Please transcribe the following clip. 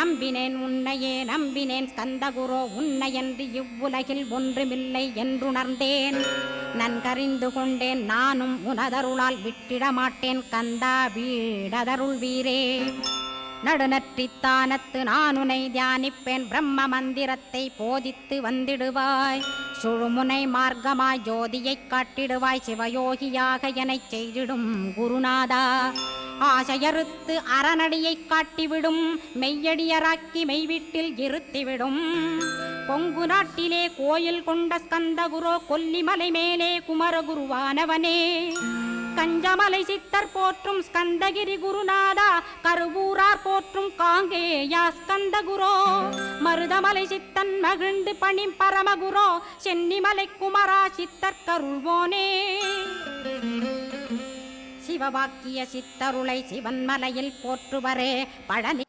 நம்பினேன் உன்னையே நம்பினேன் ஸ்கந்தகுரோ உன்னையன்று இவ்வுலகில் ஒன்றுமில்லை என்றுணர்ந்தேன். நன்கறிந்து கொண்டேன் நானும் உனதருளால் விட்டிட மாட்டேன் கந்தா வீடதருள் வீரே. நடுநற்றித்தானத்து நான் உனை தியானிப்பேன் பிரம்ம மந்திரத்தை போதித்து வந்திடுவாய். சுழுமுனை மார்க்கமாய் ஜோதியைக் காட்டிடுவாய் சிவயோகியாக எனச் செய்திடும் குருநாதா. ஆசையறுத்து அறநடியைக் காட்டிவிடும் மெய்யடியராக்கி மெய்வீட்டில் இருத்திவிடும். கொங்கு நாட்டிலே கோயில் கொண்ட ஸ்கந்தகுரோ கொல்லிமலை மேலே குமரகுருவானவனே. கஞ்சமலை சித்தர் போற்றும் ஸ்கந்தகிரி குருநாதா கருவூரார் போற்றும் காங்கேயா ஸ்கந்தகுரோ. மருதமலை சித்தன் மகிழ்ந்து பணி பரமகுரோ சென்னிமலை குமரா சித்தர் கருள்வோனே. சிவவாக்கிய சித்தருளை சிவன்மலையில் போற்றுவரே பழனி